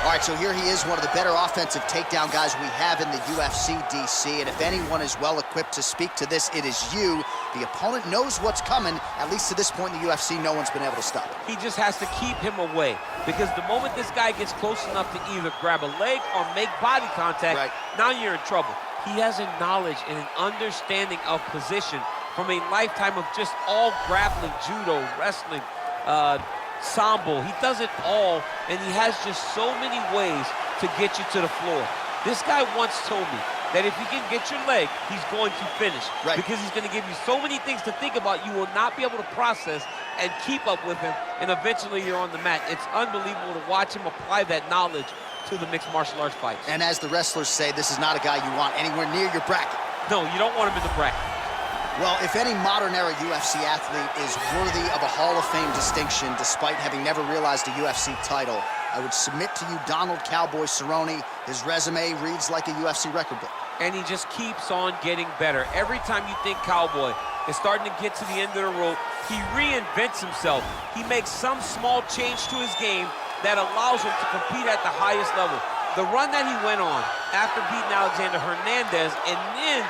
All right, so here he is, one of the better offensive takedown guys we have in the UFC, DC. And if anyone is well-equipped to speak to this, it is you. The opponent knows what's coming. At least to this point in the UFC, no one's been able to stop him. He just has to keep him away, because the moment this guy gets close enough to either grab a leg or make body contact, now you're in trouble. He has a knowledge and an understanding of position from a lifetime of just all grappling, judo, wrestling, sambo. He does it all, and he has just so many ways to get you to the floor. This guy once told me that if he can get your leg, he's going to finish. Because he's going to give you so many things to think about, you will not be able to process and keep up with him, and eventually you're on the mat. It's unbelievable to watch him apply that knowledge to the mixed martial arts fights. And as the wrestlers say, this is not a guy you want anywhere near your bracket. No, you don't want him in the bracket. Well, if any modern-era UFC athlete is worthy of a Hall of Fame distinction, despite having never realized a UFC title, I would submit to you Donald "Cowboy" Cerrone. His resume reads like a UFC record book. And he just keeps on getting better. Every time you think Cowboy is starting to get to the end of the rope, he reinvents himself. He makes some small change to his game that allows him to compete at the highest level. The run that he went on after beating Alexander Hernandez, and then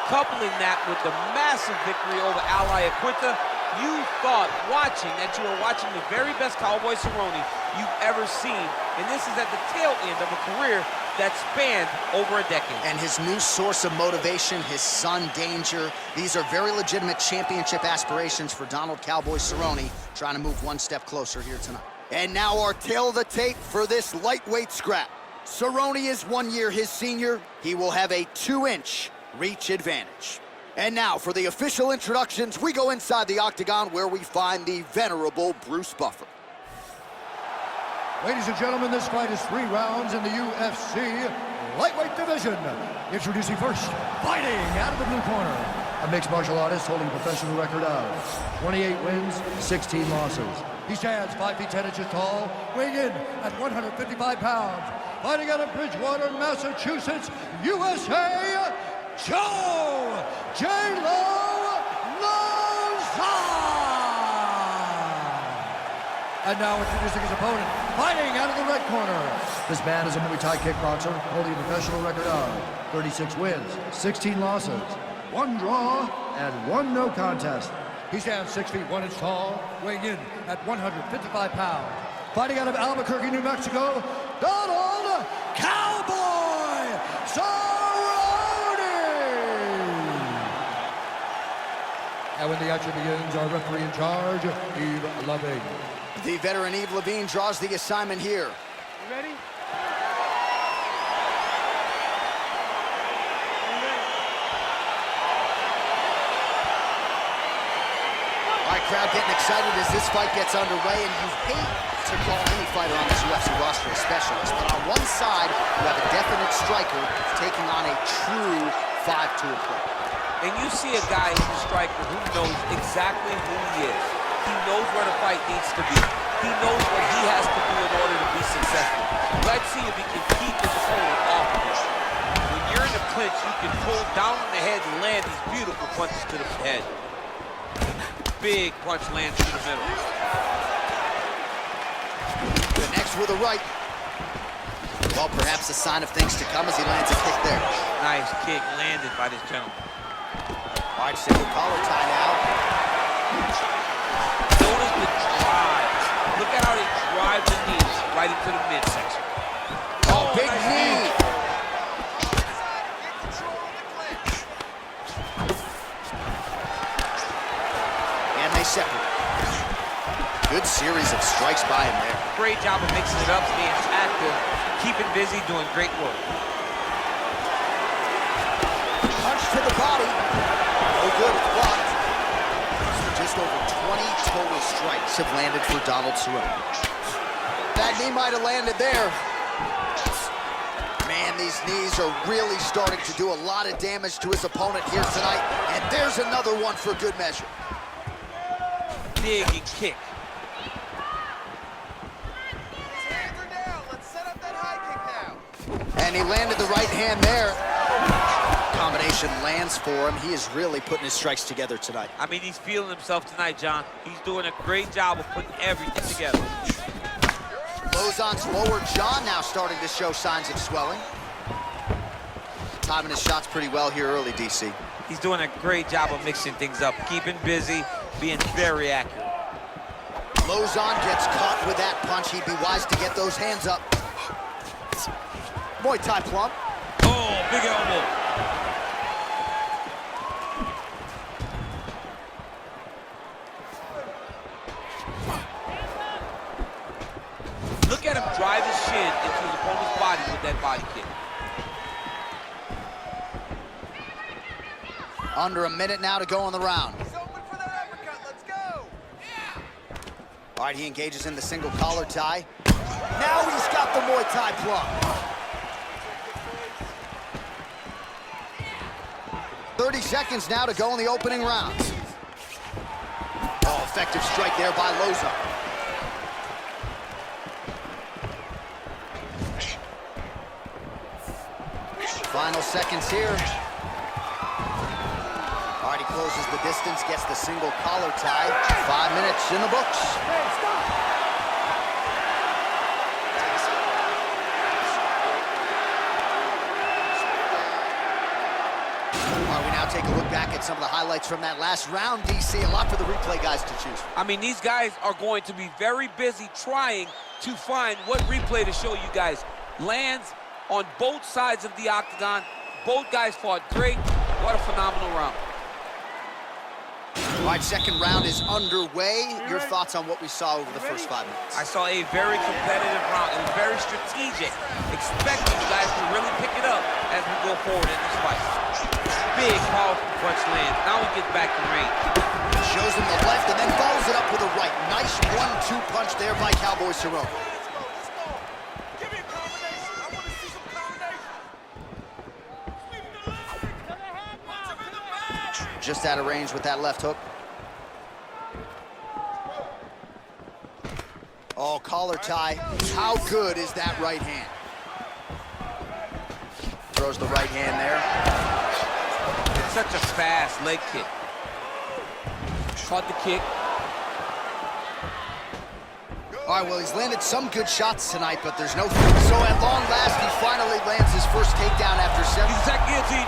coupling that with the massive victory over Ally Aquinta, you thought watching that you were watching the very best Cowboy Cerrone you've ever seen. And this is at the tail end of a career that spanned over a decade. And his new source of motivation, his son, Danger. These are very legitimate championship aspirations for Donald "Cowboy" Cerrone, trying to move one step closer here tonight. And now our tail of the tape for this lightweight scrap. Cerrone is 1 year his senior. He will have a 2-inch reach advantage. And now for the official introductions, we go inside the octagon where we find the venerable Bruce Buffer. Ladies and gentlemen, this fight is 3 rounds in the UFC lightweight division. Introducing first, fighting out of the blue corner, a mixed martial artist holding a professional record of 28 wins, 16 losses. He stands 5 feet 10 inches tall, weighing in at 155 pounds. Fighting out of Bridgewater, Massachusetts, USA, Joe J-Lo Lauzon! And now introducing his opponent, fighting out of the red corner. This man is a Muay Thai kickboxer, holding a professional record of 36 wins, 16 losses, 1 draw, and 1 no contest. He stands 6 feet 1 inch tall, weighing in at 155 pounds. Fighting out of Albuquerque, New Mexico, Donald "Cowboy" Cerrone! And when the action begins, our referee in charge, Yves Levine. The veteran Yves Levine draws the assignment here. You ready? All right, crowd getting excited as this fight gets underway, and you hate to call any fighter on this UFC roster a specialist, but on one side, you have a definite striker taking on a true 5-tool player. And you see a guy in the striker who knows exactly who he is. He knows where the fight needs to be. He knows what he has to do in order to be successful. Let's see if he can keep his opponent off of it. When you're in the clinch, you can pull down on the head and land these beautiful punches to the head. Big punch lands through the middle. Connects with a right. Well, perhaps a sign of things to come as he lands a kick there. Nice kick landed by this gentleman. All right, single collar tie now. Notice the drive. Look at how they drive the knees right into the midsection. Oh, big nice knee. And they separate. Good series of strikes by him there. Great job of mixing it up, staying active, keeping busy, doing great work. Punch to the body. No good, it's blocked. So just over 20 total strikes have landed for Donald Cerrone. That knee might have landed there. Man, these knees are really starting to do a lot of damage to his opponent here tonight. And there's another one for good measure. Dig and kick. And he landed the right hand there. Combination lands for him. He is really putting his strikes together tonight. I mean, he's feeling himself tonight, John. He's doing a great job of putting everything together. Lauzon's lower jaw now starting to show signs of swelling. Timing his shots pretty well here early, DC. He's doing a great job of mixing things up, keeping busy, being very accurate. Lauzon gets caught with that punch. He'd be wise to get those hands up. Muay Thai plump. Oh, big elbow. Look at him drive his shin into his opponent's body with that body kick. Under a minute now to go in the round. All right, he engages in the single collar tie. Now he's got the Muay Thai plump. 30 seconds now to go in the opening rounds. Oh, effective strike there by Lauzon. Final seconds here. All right, he closes the distance, gets the single collar tie. 5 minutes in the books. Hey, stop! All right, we now take a look back at some of the highlights from that last round, DC. A lot for the replay guys to choose from. I mean, these guys are going to be very busy trying to find what replay to show you guys. Lands on both sides of the octagon. Both guys fought great. What a phenomenal round. All right, second round is underway. Your thoughts on what we saw over the first 5 minutes? I saw a very competitive round. It was very strategic. Expect these guys to really pick it up as we go forward in this fight. Big, powerful punch lands. Now he gets back to range. Shows him the left and then follows it up with a right. Nice 1-2 punch there by Cowboy Cerrone. Give me a combination. I want to see some combination. Just out of range with that left hook. Oh, collar tie. How good is that right hand? Throws the right hand there. It's such a fast leg kick. Caught the kick. All right, well, he's landed some good shots tonight, but there's no... So at long last, he finally lands his first takedown after 7. He's that guillotine.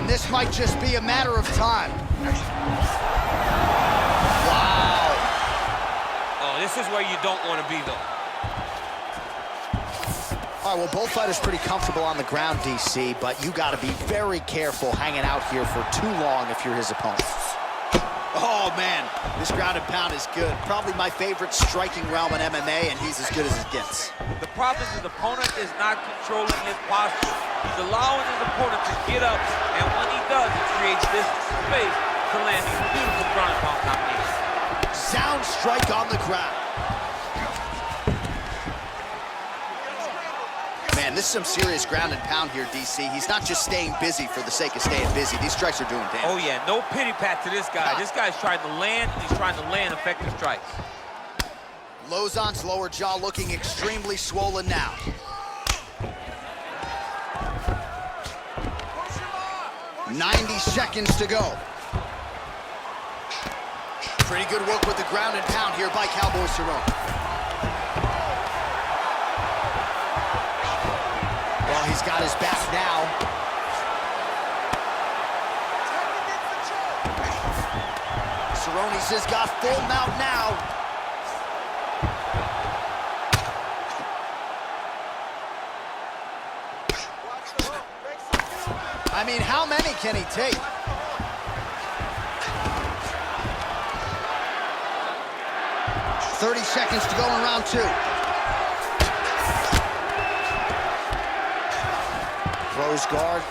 This might just be a matter of time. Wow. Oh, this is where you don't want to be, though. All right, well, both fighters pretty comfortable on the ground, DC, but you got to be very careful hanging out here for too long if you're his opponent. Oh, man, this ground and pound is good. Probably my favorite striking realm in MMA, and he's as good as it gets. The problem is his opponent is not controlling his posture. He's allowing his opponent to get up, and when he does, it creates this space to land these beautiful ground and pound combinations. Sound strike on the ground. Man, this is some serious ground and pound here, DC. He's not just staying busy for the sake of staying busy. These strikes are doing damage. Oh, yeah, no pity pat to this guy. This guy's trying to land, and he's trying to land effective strikes. Lauzon's lower jaw looking extremely swollen now. "90 seconds to go. Pretty good work with the ground and pound here by Cowboy Cerrone. Well, he's got his back now. Cerrone's has got full mount now. I mean, how many can he take? "30 seconds to go in round 2. Throws guard.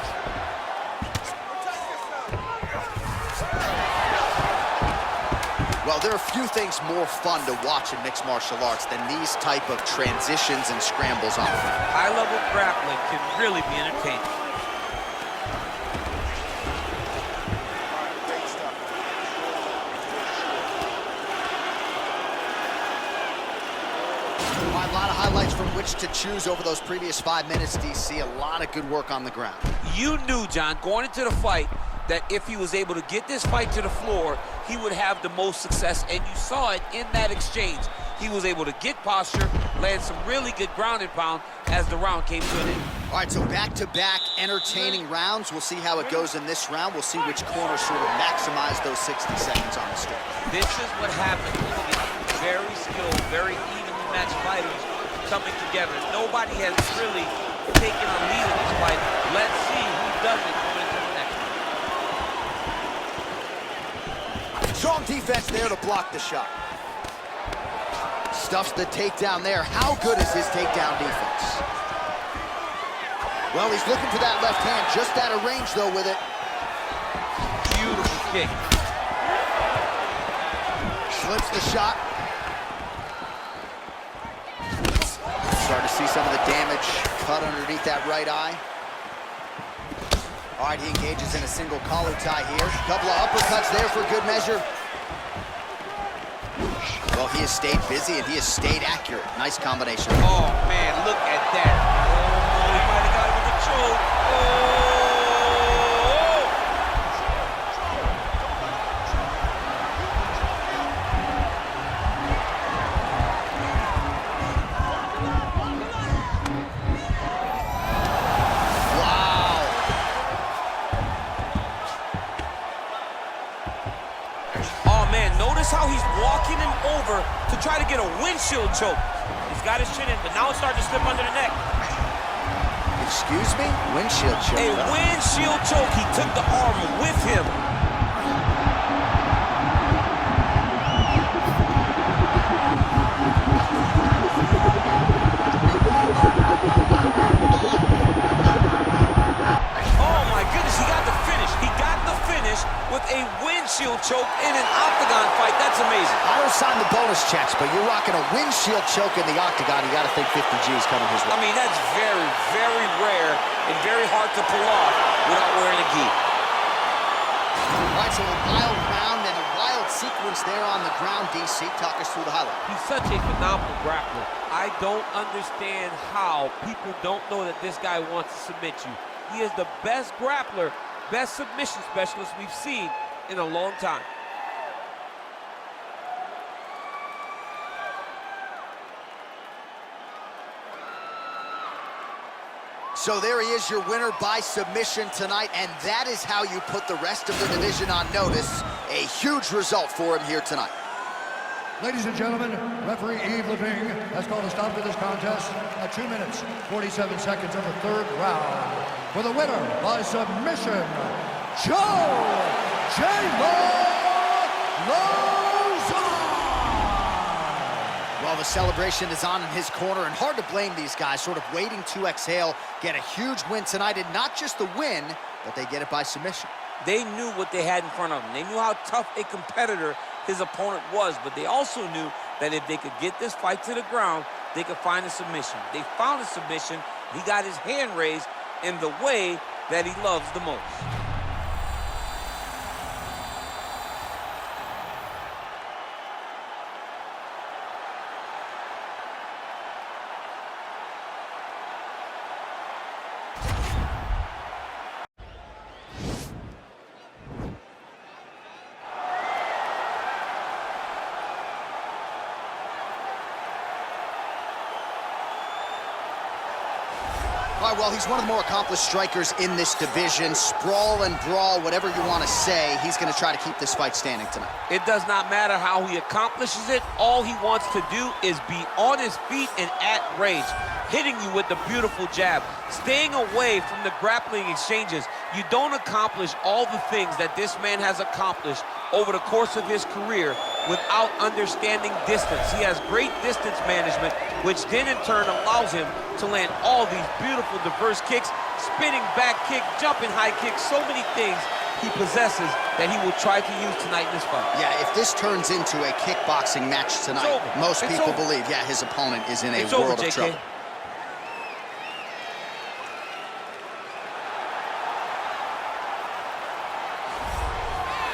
Well, there are few things more fun to watch in mixed martial arts than these type of transitions and scrambles on the ground. High-level grappling can really be entertaining. A lot of highlights from which to choose over those previous 5 minutes, DC. A lot of good work on the ground. You knew, John, going into the fight, that if he was able to get this fight to the floor, he would have the most success, and you saw it in that exchange. He was able to get posture, land some really good ground and pound as the round came to an end. All right, so back-to-back entertaining rounds. We'll see how it goes in this round. We'll see which corner sort of maximize those 60 seconds on the street. This is what happens when you get very skilled, very evenly matched fighters coming together. Nobody has really taken a lead in this fight. Let's see who does it going into the next one. Strong defense there to block the shot. Stuffs the takedown there. How good is his takedown defense? Well, he's looking for that left hand, just out of range, though, with it. Beautiful kick. Slips the shot. Starting to see some of the damage cut underneath that right eye. All right, he engages in a single collar tie here. Couple of uppercuts there for good measure. Well, he has stayed busy and he has stayed accurate. Nice combination. Oh, man, look at that. Oh, he might have got it with a choke. Oh! How he's walking him over to try to get a windshield choke. He's got his chin in, but now it's starting to slip under the neck. Excuse me? Windshield choke. A windshield choke. He took the arm with him. Oh my goodness, he got the finish. He got the finish with a windshield choke in an octagon fight. That's amazing. I don't sign the bonus checks, but you're rocking a windshield choke in the octagon. You got to think 50 G's coming his way. I mean, that's very, very rare and very hard to pull off without wearing a gi. All right, so a wild round and a wild sequence there on the ground. DC, talk us through the highlight. He's such a phenomenal grappler. I don't understand how people don't know that this guy wants to submit you. He is the best grappler, best submission specialist we've seen in a long time. So there he is, your winner by submission tonight, and that is how you put the rest of the division on notice. A huge result for him here tonight. Ladies and gentlemen, referee Yves Leving has called a stop to this contest at 2 minutes, 47 seconds of the third round. For the winner by submission, Chandler. Well, the celebration is on in his corner, and hard to blame these guys, sort of waiting to exhale, get a huge win tonight, and not just the win, but they get it by submission. They knew what they had in front of them. They knew how tough a competitor his opponent was, but they also knew that if they could get this fight to the ground, they could find a submission. They found a submission. He got his hand raised in the way that he loves the most. All right, well, he's one of the more accomplished strikers in this division. Sprawl and brawl, whatever you want to say, he's going to try to keep this fight standing tonight. It does not matter how he accomplishes it. All he wants to do is be on his feet and at range, hitting you with the beautiful jab, staying away from the grappling exchanges. You don't accomplish all the things that this man has accomplished over the course of his career without understanding distance. He has great distance management, which then in turn allows him to land all these beautiful, diverse kicks, spinning back kick, jumping high kick, so many things he possesses that he will try to use tonight in this fight. Yeah, if this turns into a kickboxing match tonight, most people believe, yeah, his opponent is in a world of trouble.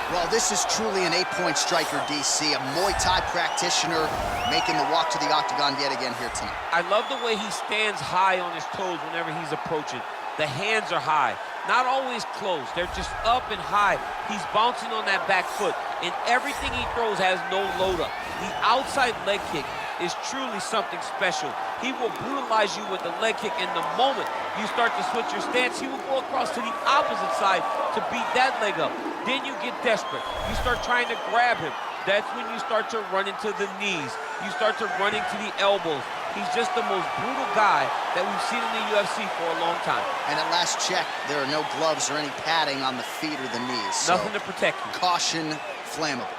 Well, this is truly an 8-point striker, DC. A Muay Thai practitioner making the walk to the octagon yet again here tonight. I love the way he stands high on his toes whenever he's approaching. The hands are high, not always closed. They're just up and high. He's bouncing on that back foot, and everything he throws has no load up. The outside leg kick is truly something special. He will brutalize you with the leg kick, and the moment you start to switch your stance, he will go across to the opposite side to beat that leg up. Then you get desperate. You start trying to grab him. That's when you start to run into the knees. You start to run into the elbows. He's just the most brutal guy that we've seen in the UFC for a long time. And at last check, there are no gloves or any padding on the feet or the knees. So nothing to protect you. Caution, flammable.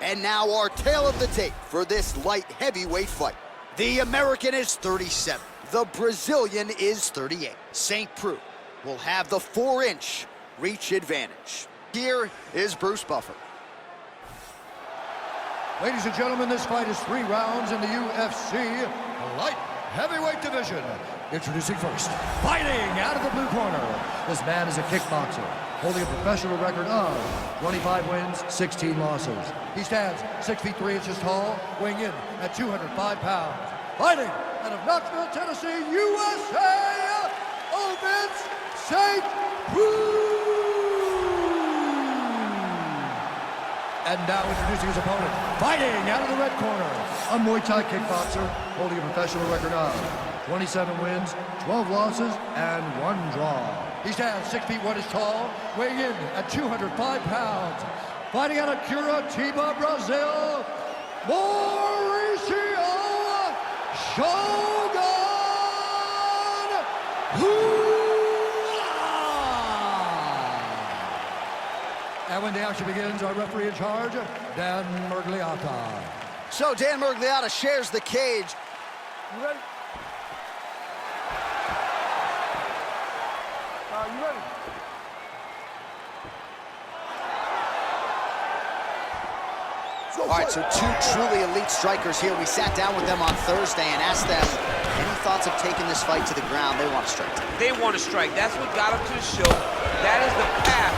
And now our tale of the tape for this light heavyweight fight. The American is 37. The Brazilian is 38. St. Preux will have the 4-inch reach advantage. Here is Bruce Buffer. Ladies and gentlemen, this fight is 3 rounds in the UFC light heavyweight division. Introducing first, fighting out of the blue corner. This man is a kickboxer, holding a professional record of 25 wins, 16 losses. He stands 6 feet 3 inches tall, weighing in at 205 pounds. Fighting out of Knoxville, Tennessee, USA, Ovince St. Preux. And now introducing his opponent, fighting out of the red corner, a Muay Thai kickboxer, holding a professional record of 27 wins, 12 losses, and 1 draw. He stands 6 feet 1 inches tall, weighing in at 205 pounds. Fighting out of Curitiba, Brazil, Mauricio Shogun And when the action begins, our referee in charge, Dan Mergliata. So Dan Mergliata shares the cage. You ready? You ready? All right, so 2 truly elite strikers here. We sat down with them on Thursday and asked them any thoughts of taking this fight to the ground. They want to strike. They want to strike. That's what got them to the show. That is the path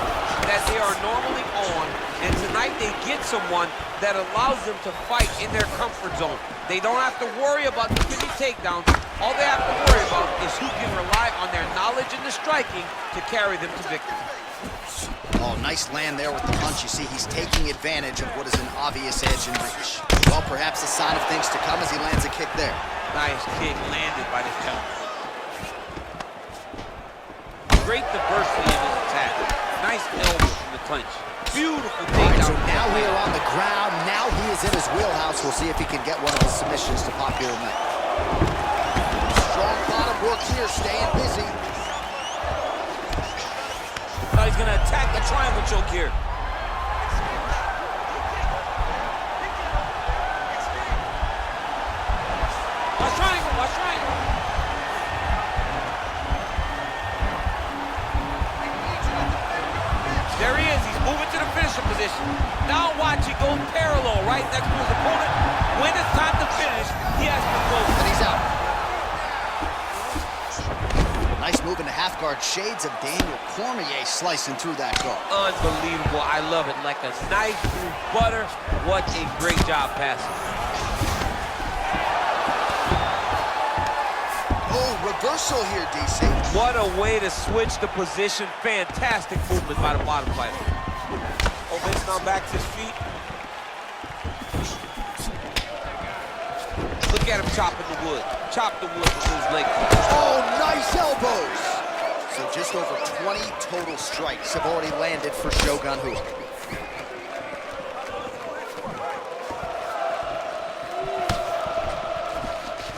that they are normally on, and tonight they get someone that allows them to fight in their comfort zone. They don't have to worry about the pretty takedowns. All they have to worry about is who can rely on their knowledge in the striking to carry them to victory. Oh, nice land there with the punch. You see, he's taking advantage of what is an obvious edge and reach. Well, perhaps a sign of things to come as he lands a kick there. Nice kick landed by this gentleman. Great diversity in his attack. Nice elbow from the clinch. Beautiful takedown. So now we are on the ground. Now he is in his wheelhouse. We'll see if he can get one of his submissions to popular night. Strong bottom work here, staying busy. Now he's going to attack the triangle choke here. Watch triangle, watch triangle. There he is, he's moving to the finisher position. Now watch, he goes parallel right next to his opponent. When it's time to finish, he has to go. And he's out. Nice move into half guard. Shades of Daniel Cormier slicing through that guard. Unbelievable, I love it. Like a knife through butter. What a great job passing. Oh, reversal here, DC. What a way to switch the position. Fantastic movement by the bottom fighter. Ovince now back to his feet. Look at him chopping the wood. Chop the wood with his leg. Oh, nice elbows. So just over 20 total strikes have already landed for Shogun Rua.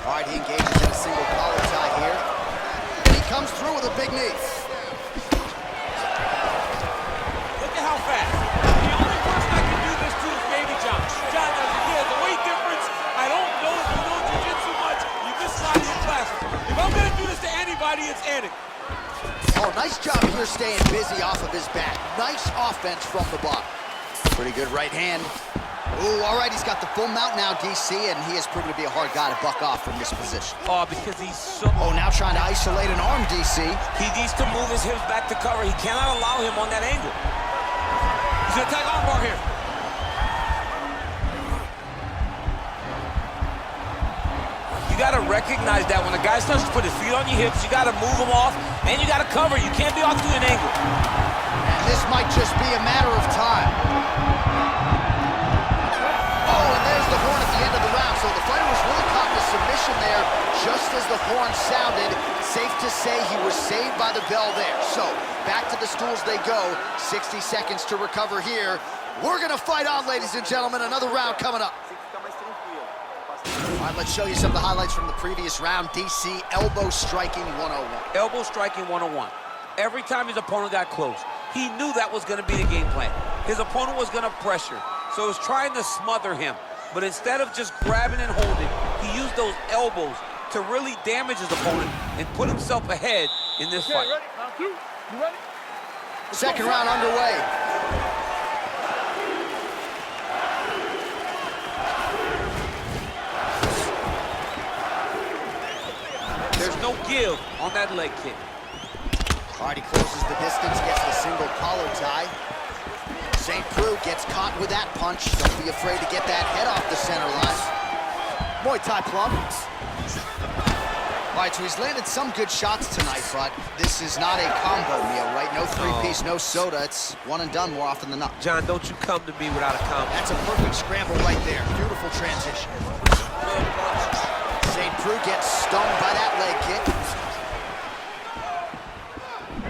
All right, he engages in a single collar tie here. And he comes through with a big knee. Look at how fast. The only person I can do this to is Baby John. John, there's a weight difference. I don't know if you know jiu-jitsu much. You missed a lot of your classes. If I'm going to do this to anybody, it's Anik. Oh, nice job here staying busy off of his back. Nice offense from the bottom. Pretty good right hand. Ooh, all right, he's got the full mount now, DC, and he has proven to be a hard guy to buck off from this position. Oh, because he's so... Oh, now trying to isolate an arm, DC. He needs to move his hips back to cover. He cannot allow him on that angle. He's gonna attack armbar here. You gotta recognize that when a guy starts to put his feet on your hips, you gotta move him off, and you gotta cover. You can't be off to an angle. And this might just be a matter of time. Oh, and there's the horn at the end of the round. So the fighter was really caught in a submission there just as the horn sounded. Safe to say he was saved by the bell there. So back to the stools they go. 60 seconds to recover here. We're going to fight on, ladies and gentlemen. Another round coming up. All right, let's show you some of the highlights from the previous round. DC, elbow striking 101. Elbow striking 101. Every time his opponent got close, he knew that was going to be the game plan. His opponent was going to pressure, so he was trying to smother him. But instead of just grabbing and holding, he used those elbows to really damage his opponent and put himself ahead in this fight. Ready? Round 2. You ready? Second round underway. There's no give on that leg kick. All right, he closes the distance, gets the single collar tie. St. Preux gets caught with that punch. Don't be afraid to get that head off the center line. Muay Thai plum. All right, so he's landed some good shots tonight, but this is not a combo meal, right? No three-piece, no soda. It's one and done more often than not. John, don't you come to me without a combo. That's a perfect scramble right there. Beautiful transition. St. Preux gets stung by that leg kick.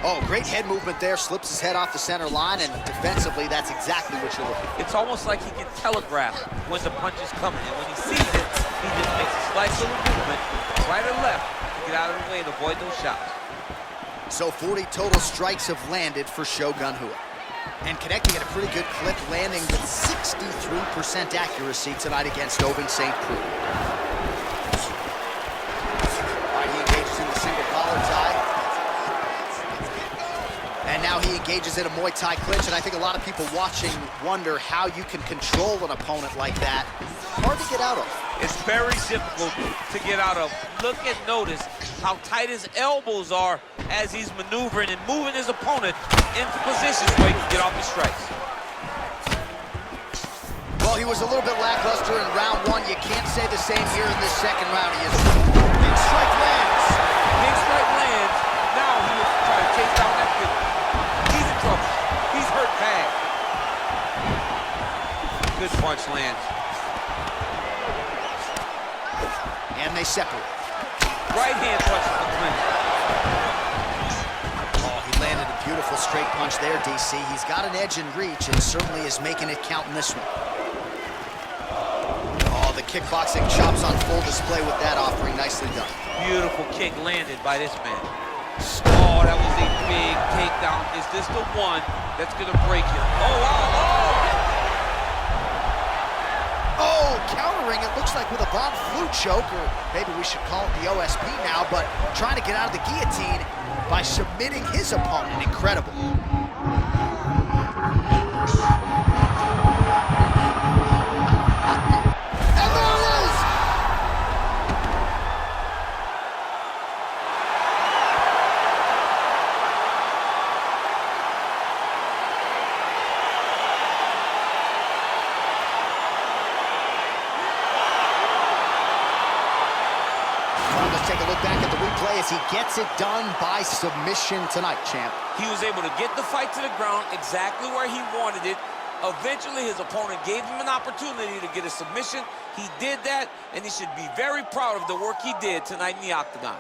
Oh, great head movement there. Slips his head off the center line, and defensively, that's exactly what you're looking for. It's almost like he can telegraph when the punch is coming, and when he sees it, he just makes a slight little movement, right or left, to get out of the way and avoid those shots. So 40 total strikes have landed for Shogun Rua. And connecting at a pretty good clip, landing with 63% accuracy tonight against Ovince St. Preux. All right, he engages in the single collar tie. And now he engages in a Muay Thai clinch, and I think a lot of people watching wonder how you can control an opponent like that. Hard to get out of. It's very difficult to get out of. Look and notice how tight his elbows are as he's maneuvering and moving his opponent into positions where he can get off his strikes. Well, he was a little bit lackluster in round one. You can't say the same here in this second round. He is big strike lands. Big strike lands. Now he was trying to chase down that kick. He's in trouble. He's hurt bad. Good punch lands. And they separate. Right hand punch to the clinch. Oh, he landed a beautiful straight punch there, DC. He's got an edge in reach and certainly is making it count in this one. Oh, the kickboxing chops on full display with that offering. Nicely done. Beautiful kick landed by this man. Oh, that was a big takedown. Is this the one that's going to break him? Oh, wow. Oh, countering, it looks like with a bomb flu choke, or maybe we should call it the OSP now, but trying to get out of the guillotine by submitting his opponent. Incredible. And there it is! Let's take a look back at the replay as he gets it done by submission tonight, champ. He was able to get the fight to the ground exactly where he wanted it. Eventually, his opponent gave him an opportunity to get a submission. He did that, and he should be very proud of the work he did tonight in the octagon.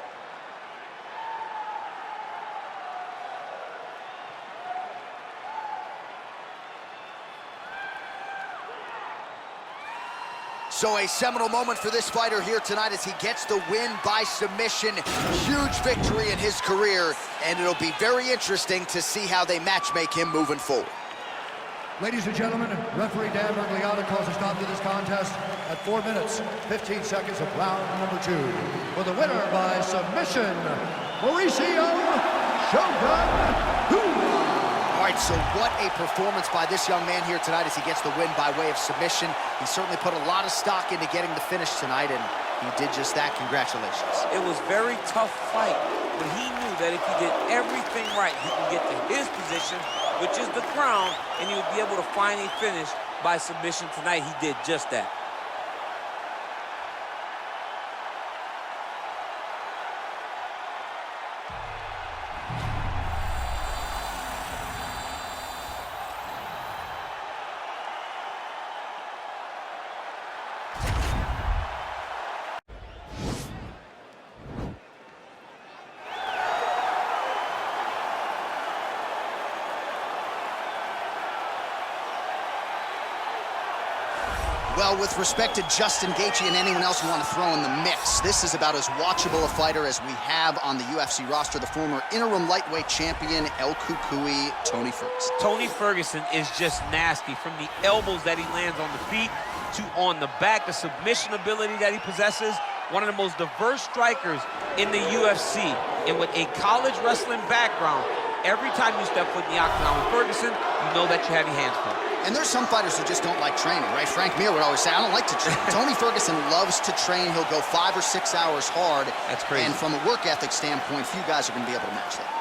So a seminal moment for this fighter here tonight as he gets the win by submission. Huge victory in his career, and it'll be very interesting to see how they matchmake him moving forward. Ladies and gentlemen, referee Dan Mergliata calls a stop to this contest at 4 minutes, 15 seconds of round number 2. For the winner by submission, Mauricio Shogun Rua. All right, so what a performance by this young man here tonight as he gets the win by way of submission. He certainly put a lot of stock into getting the finish tonight, and he did just that. Congratulations. It was a very tough fight, but he knew that if he did everything right, he can get to his position, which is the ground, and he would be able to find a finish by submission tonight. He did just that. Well, with respect to Justin Gaethje and anyone else you want to throw in the mix, this is about as watchable a fighter as we have on the UFC roster, the former interim lightweight champion, El Cucuy, Tony Ferguson. Tony Ferguson is just nasty. From the elbows that he lands on the feet to on the back, the submission ability that he possesses, one of the most diverse strikers in the UFC. And with a college wrestling background, every time you step foot in the octagon with Ferguson, you know that you have your hands full. And there's some fighters who just don't like training, right? Frank Mir would always say, I don't like to train. Tony Ferguson loves to train. He'll go 5 or 6 hours hard. That's crazy. And from a work ethic standpoint, few guys are going to be able to match that.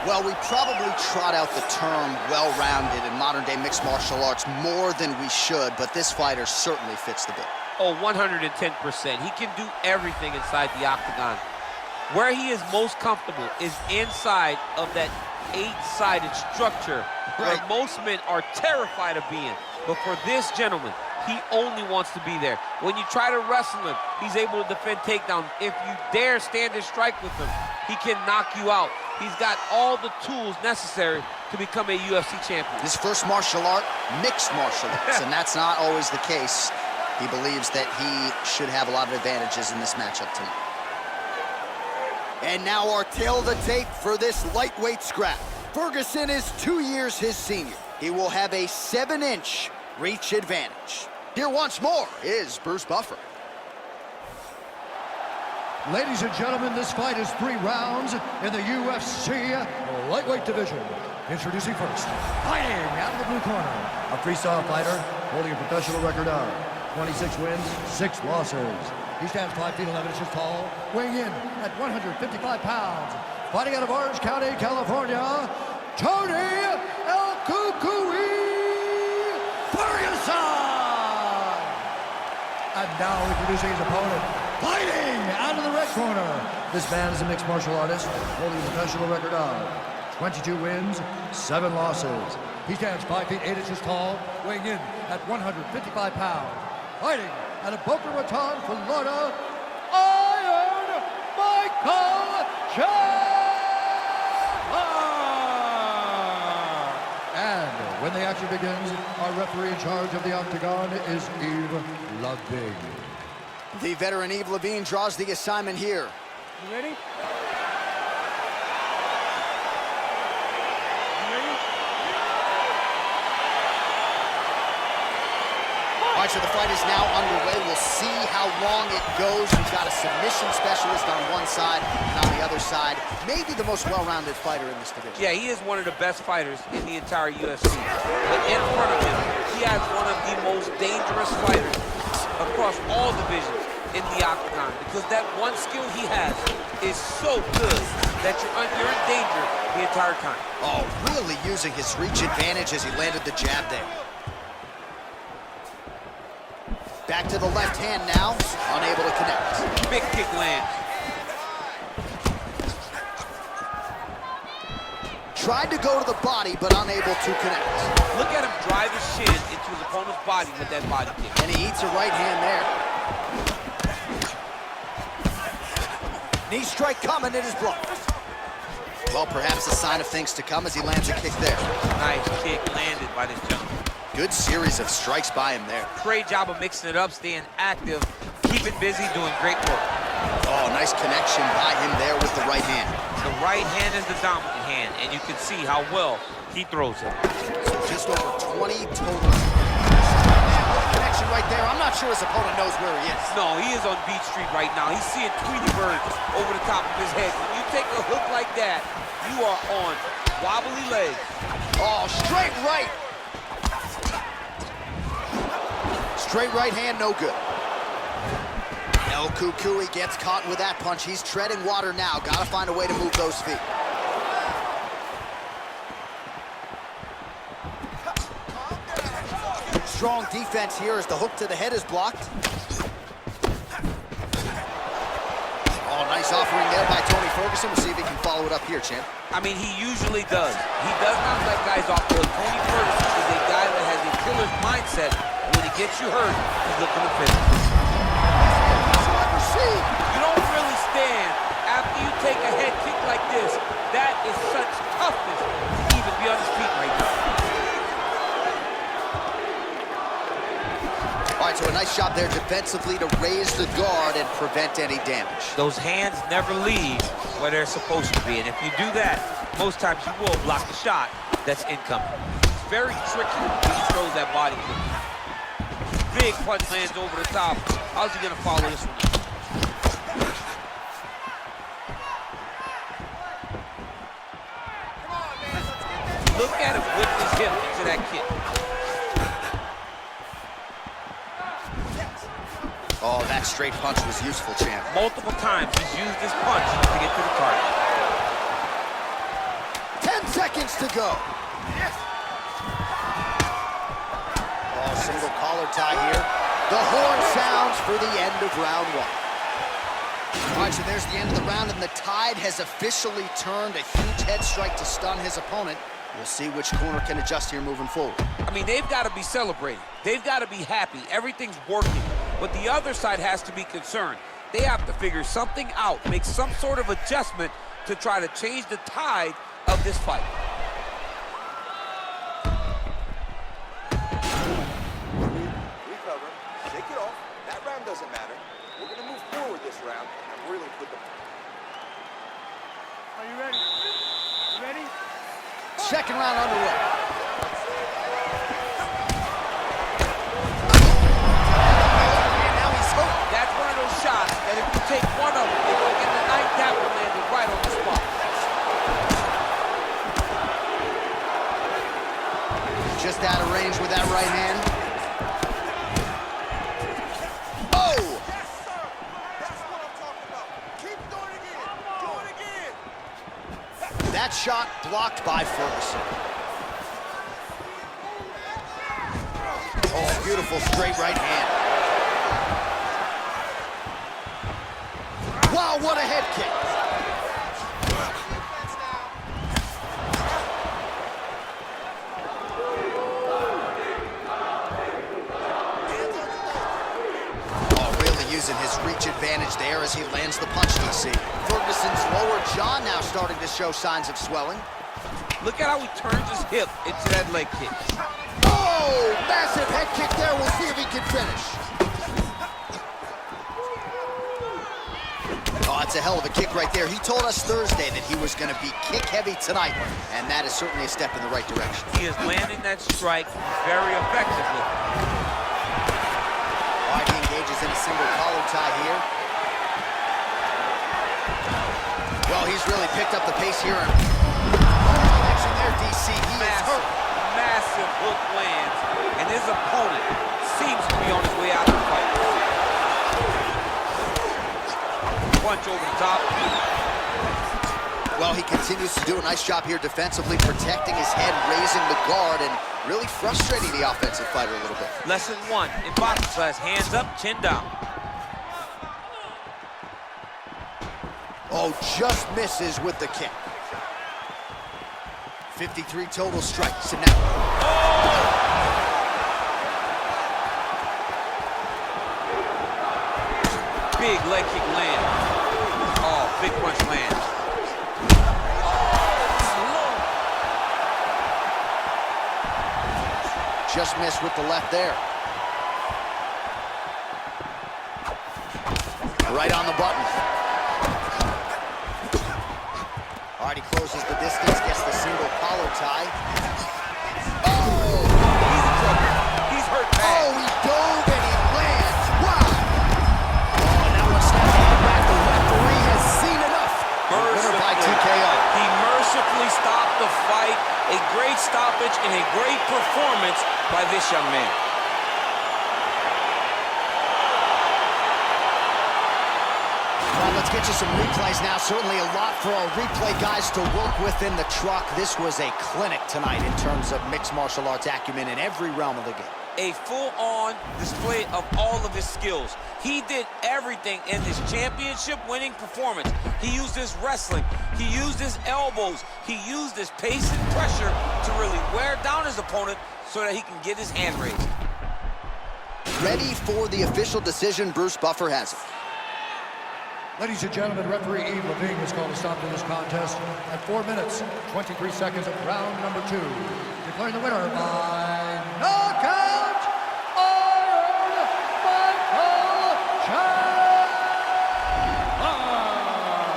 Well, we probably trot out the term well-rounded in modern-day mixed martial arts more than we should, but this fighter certainly fits the bill. Oh, 110%. He can do everything inside the octagon. Where he is most comfortable is inside of that 8-sided structure, right, where most men are terrified of being. But for this gentleman, he only wants to be there. When you try to wrestle him, he's able to defend takedowns. If you dare stand and strike with him, he can knock you out. He's got all the tools necessary to become a UFC champion. His first martial art, mixed martial arts, and that's not always the case. He believes that he should have a lot of advantages in this matchup tonight. And now our tail of the tape for this lightweight scrap. Ferguson is 2 years his senior. He will have a 7-inch reach advantage. Here once more is Bruce Buffer. Ladies and gentlemen, this fight is 3 rounds in the UFC lightweight division. Introducing first, fighting out of the blue corner, a freestyle fighter holding a professional record of 26 wins, 6 losses. He stands 5 feet 11 inches tall, weighing in at 155 pounds. Fighting out of Orange County, California, Tony El Cucuy Ferguson! And now introducing his opponent, fighting out of the red corner. This man is a mixed martial artist, holding a professional record of 22 wins, 7 losses. He stands 5 feet 8 inches tall, weighing in at 155 pounds. Fighting out of Boca Raton, Florida, Iron Michael Chandler! And when the action begins, our referee in charge of the octagon is Yves Lavigne. The veteran Yves Lavigne draws the assignment here. You ready? All right, so the fight is now underway. We'll see how long it goes. We've got a submission specialist on one side, and on the other side, maybe the most well-rounded fighter in this division. Yeah, he is one of the best fighters in the entire UFC. But in front of him, he has one of the most dangerous fighters across all divisions in the octagon, because that one skill he has is so good that you're in danger the entire time. Oh, really using his reach advantage as he landed the jab there. Back to the left hand now, unable to connect. Big kick lands. Tried to go to the body, but unable to connect. Look at him drive his shin into his opponent's body with that body kick. And he eats a right hand there. Knee strike coming, it is blocked. Well, perhaps a sign of things to come as he lands a kick there. Nice kick landed by this gentleman. Good series of strikes by him there. Great job of mixing it up, staying active, keeping busy, doing great work. Oh, nice connection by him there with the right hand. The right hand is the dominant hand, and you can see how well he throws it. So just over 20 total. Connection right there. I'm not sure his opponent knows where he is. No, he is on Beach Street right now. He's seeing Tweety Bird over the top of his head. When you take a hook like that, you are on wobbly legs. Oh, straight right. Straight right hand, no good. El Cucuy gets caught with that punch. He's treading water now. Got to find a way to move those feet. Strong defense here as the hook to the head is blocked. Oh, nice offering there by Tony Ferguson. We'll see if he can follow it up here, champ. I mean, he usually does. He does not let guys off the hook. Tony Ferguson is a guy that has a killer's mindset. When he gets you hurt, he's looking to finish. You don't really stand after you take a head kick like this. That is such toughness to even be on his feet right now. All right, so a nice job there defensively to raise the guard and prevent any damage. Those hands never leave where they're supposed to be, and if you do that, most times you will block the shot that's incoming. It's very tricky when he throws that body kick. Big punch lands over the top. How's he gonna follow this one up? Look at him whip his hip into that kick. Oh, that straight punch was useful, champ. Multiple times he's used this punch to get to the target. 10 seconds to go. Oh, single collar tie here. The horn sounds for the end of round one. All right, so there's the end of the round, and the tide has officially turned. A huge head strike to stun his opponent. We'll see which corner can adjust here moving forward. I mean, they've got to be celebrating. They've got to be happy. Everything's working. But the other side has to be concerned. They have to figure something out, make some sort of adjustment to try to change the tide of this fight. Recover. Take it off. That round doesn't matter. We're going to move forward this round and really put the... Are you ready? You ready? Second round underway. That's one of those shots that if you take one of them, if you get the ninth, that one landed right on the spot. Just out of range with that right hand. Oh! Yes, sir! That's what I'm talking about. Keep doing it again. Do it again. That shot blocked by Ferguson. Oh, beautiful straight right hand. Wow, what a head kick. Oh, really using his reach advantage there as he lands the punch, DC. Ferguson's lower jaw now starting to show signs of swelling. Look at how he turns his hip into that leg kick. Oh, massive head kick there. We'll see if he can finish. Oh, it's a hell of a kick right there. He told us Thursday that he was going to be kick-heavy tonight, and that is certainly a step in the right direction. He is landing that strike very effectively. All right, he engages in a single collar tie here. Well, he's really picked up the pace here. Action there, DC. He is hurt. Massive hook lands, and his opponent seems to be on his way out of the fight. Punch over the top. Well, he continues to do a nice job here defensively, protecting his head, raising the guard, and really frustrating the offensive fighter a little bit. Lesson one in boxing class, hands up, chin down. Oh, just misses with the kick. 53 total strikes, and now... Big leg kick land. Oh, big punch land. Just missed with the left there. Right on the button. All right, he closes the distance, gets the single collar tie. He's in trouble. He's hurt bad. Oh, he dove and he lands. Wow. Oh, and that one snaps on the back. The referee has seen enough. Winner by TKO. He mercifully stopped the fight. A great stoppage and a great performance by this young man. Well, let's get you some replays now. Certainly a lot for our replay guys to work with in the truck. This was a clinic tonight in terms of mixed martial arts acumen in every realm of the game. A full-on display of all of his skills. He did everything in this championship-winning performance. He used his wrestling. He used his elbows. He used his pace and pressure to really wear down his opponent so that he can get his hand raised. Ready for the official decision. Bruce Buffer has it. Ladies and gentlemen, referee Yves Lavigne has called a stop to this contest at 4 minutes, 23 seconds of round number 2. Declaring the winner by knockout, Iron Chandler.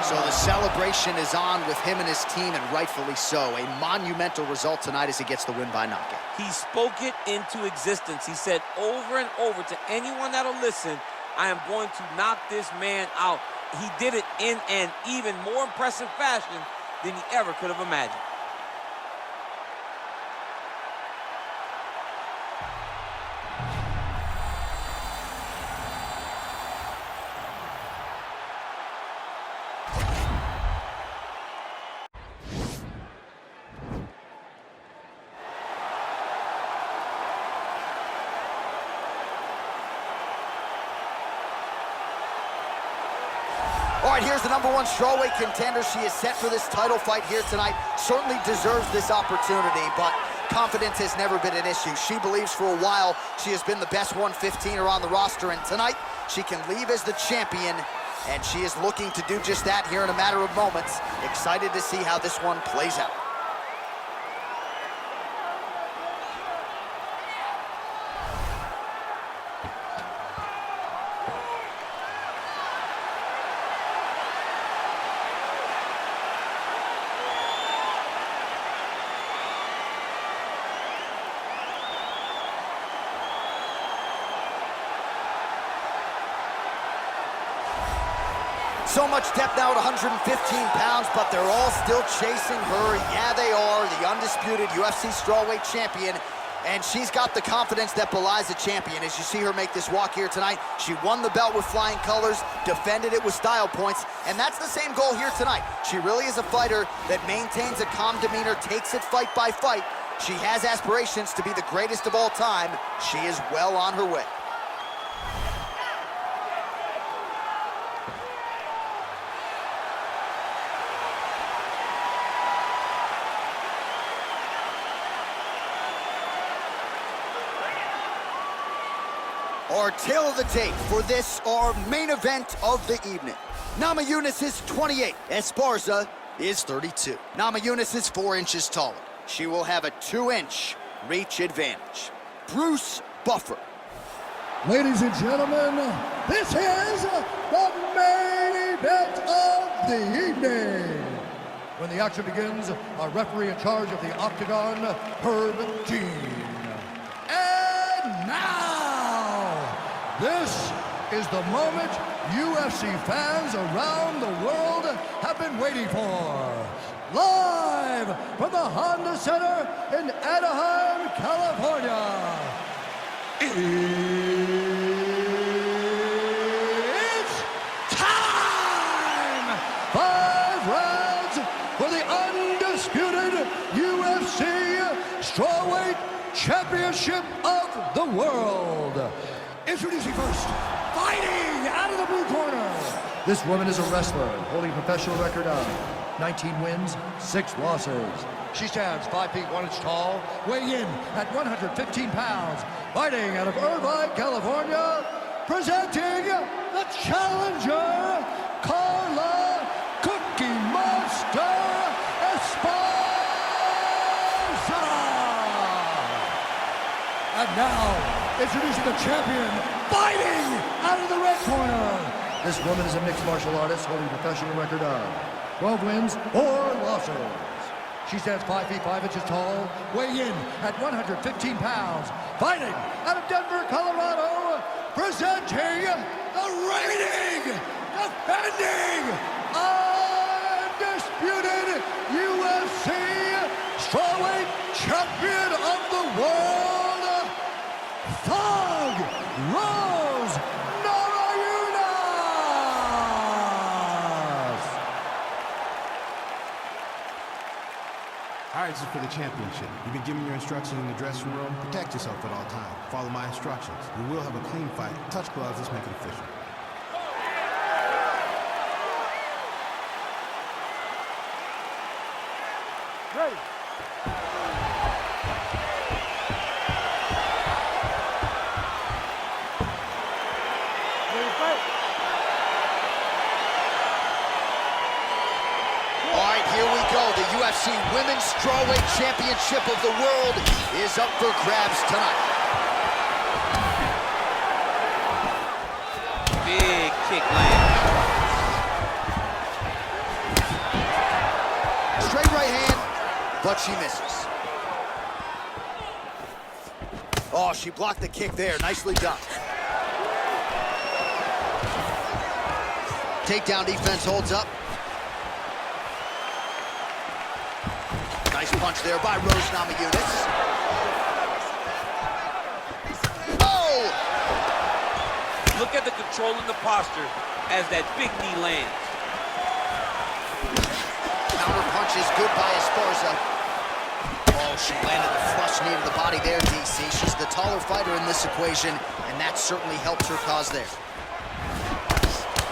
So the celebration is on with him and his team, and rightfully so. A monumental result tonight as he gets the win by knockout. He spoke it into existence. He said over and over to anyone that'll listen, I am going to knock this man out. He did it in an even more impressive fashion than he ever could have imagined. All right, here's the #1 strawweight contender. She is set for this title fight here tonight. Certainly deserves this opportunity, but confidence has never been an issue. She believes for a while she has been the best 115er on the roster, and tonight she can leave as the champion, and she is looking to do just that here in a matter of moments. Excited to see how this one plays out. So much depth now at 115 pounds, but they're all still chasing her. Yeah, they are. The undisputed UFC strawweight champion, and she's got the confidence that belies a champion. As you see her make this walk here tonight, she won the belt with flying colors, defended it with style points, and that's the same goal here tonight. She really is a fighter that maintains a calm demeanor, takes it fight by fight. She has aspirations to be the greatest of all time. She is well on her way. Our tail of the tape for this, our main event of the evening. Namajunas is 28, Esparza is 32. Namajunas is 4 inches taller. She will have a 2-inch reach advantage. Bruce Buffer. Ladies and gentlemen, this is the main event of the evening. When the action begins, our referee in charge of the Octagon, Herb Dean. And now, this is the moment UFC fans around the world have been waiting for. Live from the Honda Center in Anaheim, California. It's time! 5 rounds for the undisputed UFC Strawweight Championship of the World. Introducing first, fighting out of the blue corner. This woman is a wrestler, holding a professional record of 19 wins, 6 losses. She stands 5 feet 1 inch tall, weighing in at 115 pounds. Fighting out of Irvine, California, presenting the challenger, Carla Cookie Monster Esparza. And now, introducing the champion, fighting out of the red corner. This woman is a mixed martial artist holding a professional record of 12 wins, 4 losses. She stands 5 feet 5 inches tall, weighing in at 115 pounds. Fighting out of Denver, Colorado, presenting the reigning, defending, undisputed UFC strawweight champion of the world, Thug Rose Namajunas! All right, this is for the championship. You've been given your instructions in the dressing room. Protect yourself at all times. Follow my instructions. We will have a clean fight. Touch gloves, let's make it official. Ready. All right, here we go. The UFC Women's Strawweight Championship of the world is up for grabs tonight. Big kick land. Straight right hand, but she misses. Oh, she blocked the kick there. Nicely done. Takedown defense holds up. Nice punch there by Rose Namajunas. Oh! Look at the control and the posture as that big knee lands. Counter punch is good by Esparza. Oh, she landed the flush knee to the body there, DC. She's the taller fighter in this equation, and that certainly helps her cause there.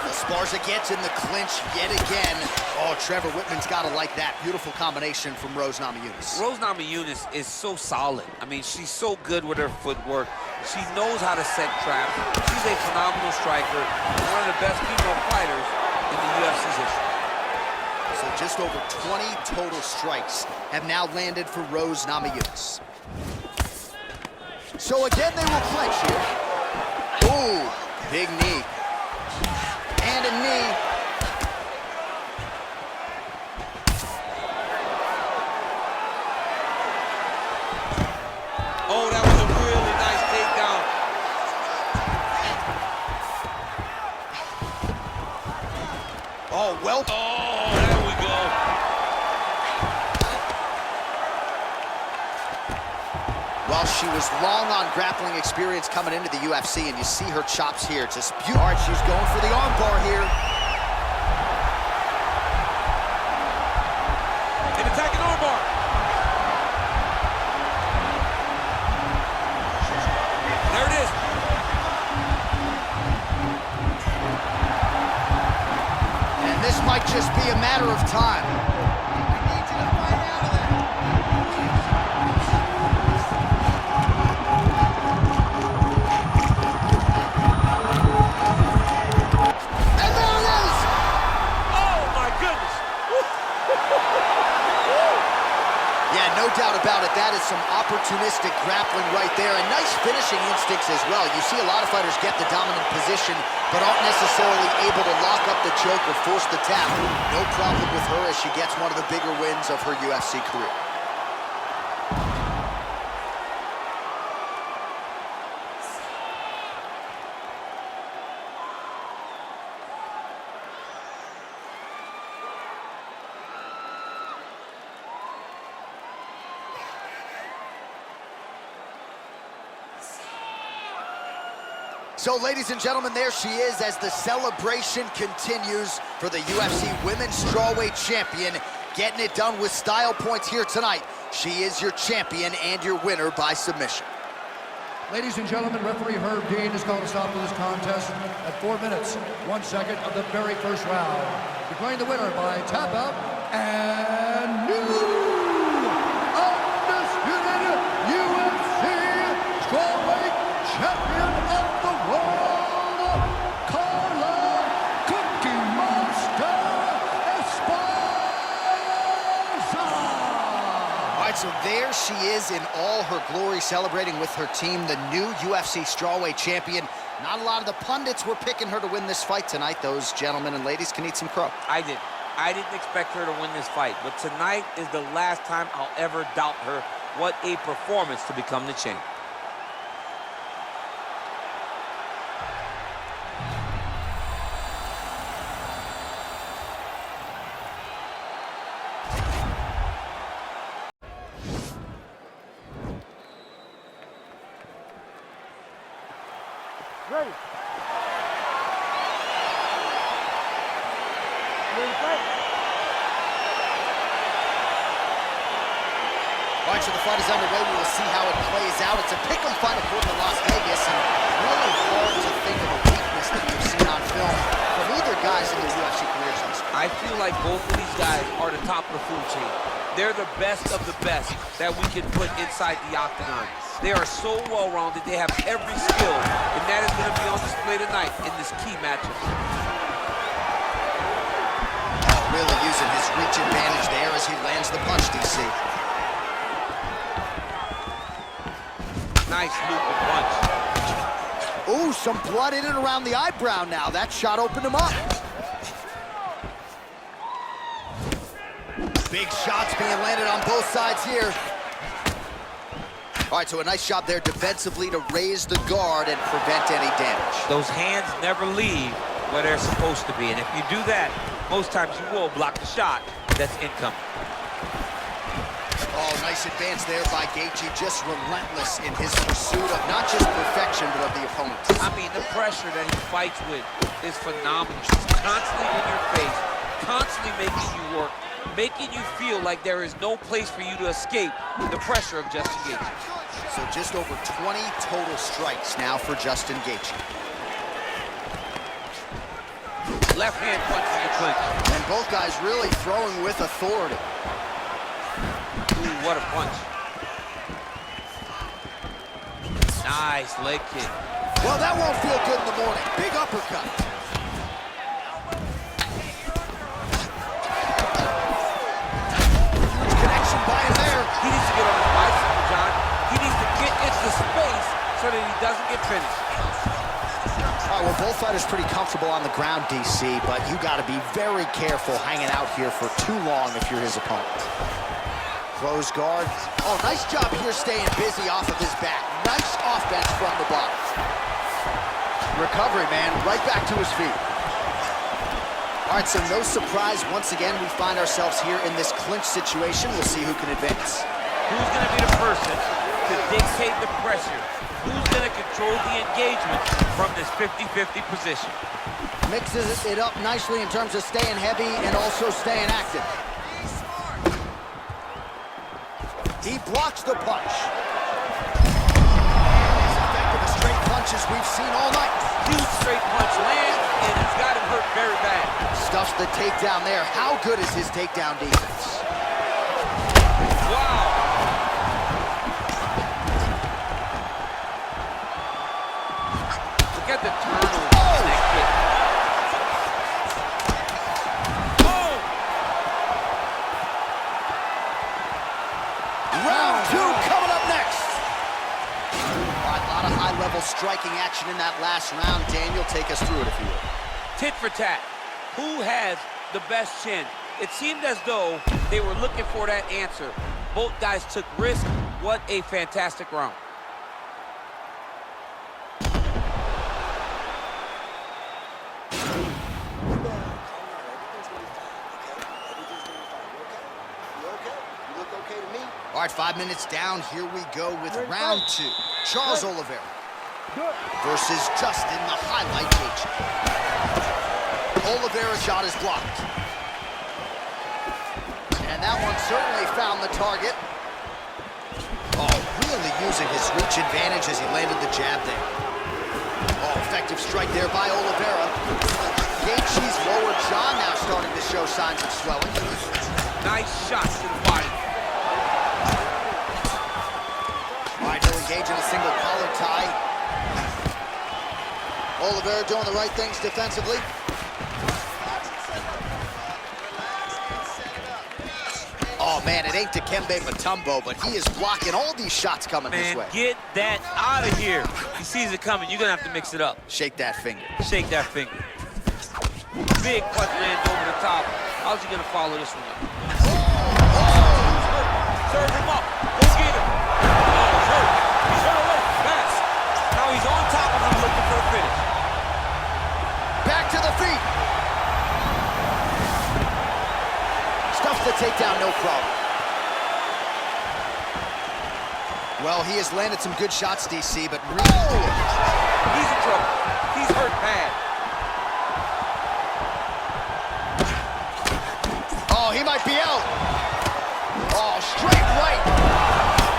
Esparza gets in the clinch yet again. Oh, Trevor Whitman's got to like that. Beautiful combination from Rose Namajunas. Rose Namajunas is so solid. I mean, she's so good with her footwork. She knows how to set traps. She's a phenomenal striker, one of the best female fighters in the UFC's history. So just over 20 total strikes have now landed for Rose Namajunas. So again, they will clinch here. Ooh, big knee. And a knee. Oh, that was a really nice takedown. Oh, well. Oh, there we go. Well, she was long on grappling experience coming into the UFC, and you see her chops here. Just beautiful. All right, she's going for the arm bar here. An attacking arm bar. There it is. And this might just be a matter of time. No doubt about it, that is some opportunistic grappling right there, and nice finishing instincts as well. You see a lot of fighters get the dominant position, but aren't necessarily able to lock up the choke or force the tap. No problem with her as she gets one of the bigger wins of her UFC career. So, ladies and gentlemen, there she is as the celebration continues for the UFC Women's Strawweight Champion. Getting it done with style points here tonight. She is your champion and your winner by submission. Ladies and gentlemen, referee Herb Dean has called a stop to this contest at 4 minutes, 1 second of the very first round. Declaring the winner by tap out and new undisputed UFC strawweight champion of the world, Carla Cookie Monster Esparza. All right, so there she is in all her glory, celebrating with her team, the new UFC strawweight champion. Not a lot of the pundits were picking her to win this fight tonight. Those gentlemen and ladies can eat some crow. I did. I didn't expect her to win this fight, but tonight is the last time I'll ever doubt her. What a performance to become the champ. Ready. All right, so the fight is underway. We will see how it plays out. It's a pick'em fight according to Las Vegas, and really hard to think of a weakness that we've seen on film from either guys in their UFC careers. I feel like both of these guys are the top of the food chain. They're the best of the best that we can put inside the octagon. They are so well-rounded. They have every skill, and that is going to be on display tonight in this key matchup. Really using his reach advantage there as he lands the punch, DC. Nice looping punch. Ooh, some blood in and around the eyebrow now. That shot opened him up. Big shots being landed on both sides here. All right, so a nice job there defensively to raise the guard and prevent any damage. Those hands never leave where they're supposed to be, and if you do that, most times you will block the shot that's incoming. Oh, nice advance there by Gaethje, just relentless in his pursuit of not just perfection, but of the opponent. I mean, the pressure that he fights with is phenomenal. He's constantly in your face, constantly making you work, making you feel like there is no place for you to escape the pressure of Justin Gaethje. So just over 20 total strikes now for Justin Gaethje. Left hand punch in the clinch. And both guys really throwing with authority. Ooh, what a punch. Nice leg kick. Well, that won't feel good in the morning. Big uppercut. Huge connection by him there. He needs to get on his bicycle, John. He needs to get into space so that he doesn't get finished. All right, well, both fighters pretty comfortable on the ground, DC, but you got to be very careful hanging out here for too long if you're his opponent. Close guard. Oh, nice job here staying busy off of his back. Nice offense from the bottom. Recovery, man, right back to his feet. All right, so no surprise. Once again, we find ourselves here in this clinch situation. We'll see who can advance. Who's going to be the person to dictate the pressure? Who's going to control the engagement from this 50-50 position? Mixes it up nicely in terms of staying heavy and also staying active. He blocks the punch. As effective as straight punches we've seen all night. Huge straight punch lands, and it's got him hurt very bad. Stuffs the takedown there. How good is his takedown defense? Wow. Look at the turnover. Oh! Neck kick. Round two coming up next. All right, a lot of high-level striking action in that last round. Daniel, take us through it if you will. Tit for tat. Who has the best chin? It seemed as though they were looking for that answer. Both guys took risks. What a fantastic round. All right, 5 minutes down. Here we go with round two. Charles Oliveira versus Justin, the highlight Gaethje. Oliveira's shot is blocked. And that one certainly found the target. Oh, really using his reach advantage as he landed the jab there. Oh, effective strike there by Oliveira. Gaethje's lower jaw now starting to show signs of swelling. Nice shots to the body. All right, he'll engage in a single collar tie. Oliveira doing the right things defensively. Oh, man, it ain't Dikembe Mutombo, but he is blocking all these shots coming his way. Get that out of here. He sees it coming. You're going to have to mix it up. Shake that finger. Shake that finger. Big punch lands over the top How's he gonna follow this one up? Serve him up. Go get him. Oh, he's hurt. He's hurt already. Fast. Now he's on top of him looking for the finish. Back to the feet. Stuffs the takedown, no problem. Well, he has landed some good shots, DC, but really... He's in trouble. He's hurt bad. Oh, he might be out. Oh, straight right.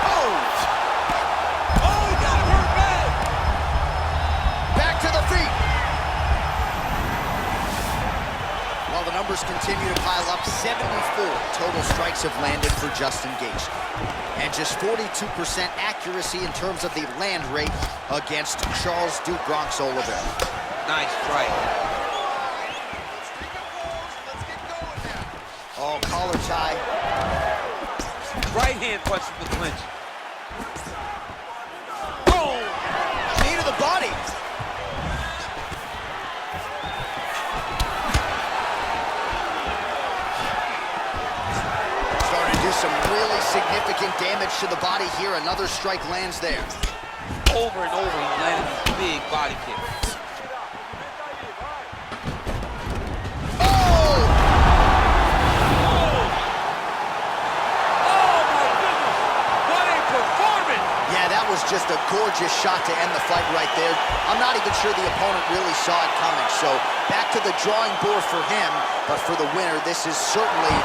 Oh. Oh, he got hurt bad. Back to the feet. Well, the numbers continue to pile up. 74 total strikes have landed for Justin Gaethje. And just 42% accuracy in terms of the land rate against Charles "Duke Bronx" Oliveira. Nice strike. Oh, collar tie. Right hand punch from the clinch. Oh! Knee to the body. Starting to do some really significant damage to the body here. Another strike lands there. Over and over, he's landing these big body kicks. Just a gorgeous shot to end the fight right there. I'm not even sure the opponent really saw it coming. So back to the drawing board for him. But for the winner, this is certainly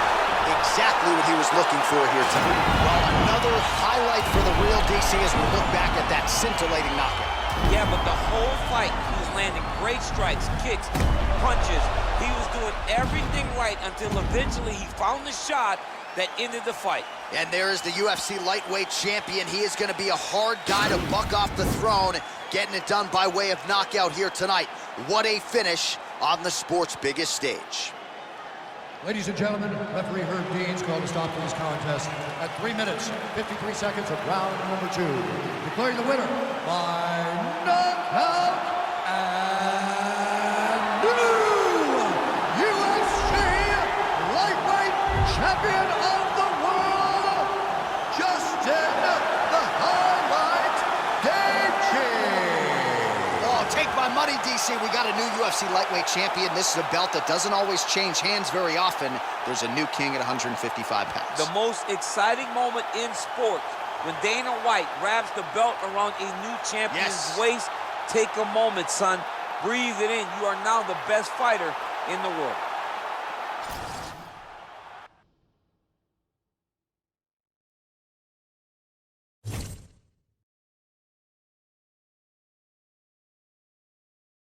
exactly what he was looking for here tonight. Well, another highlight for the real DC as we look back at that scintillating knockout. Yeah, but the whole fight, he was landing great strikes, kicks, punches. He was doing everything right until eventually he found the shot that ended the fight. And there is the UFC lightweight champion. He is going to be a hard guy to buck off the throne, getting it done by way of knockout here tonight. What a finish on the sport's biggest stage. Ladies and gentlemen, referee Herb Dean's called a stop to this contest at 3 minutes, 53 seconds of round number 2. Declaring the winner by knockout and new UFC lightweight champion of the world, Justin the Highlight Gaethje. Oh, take my money, DC. We got a new UFC lightweight champion. This is a belt that doesn't always change hands very often. There's a new king at 155 pounds. The most exciting moment in sports, when Dana White wraps the belt around a new champion's waist. Take a moment, son. Breathe it in. You are now the best fighter in the world.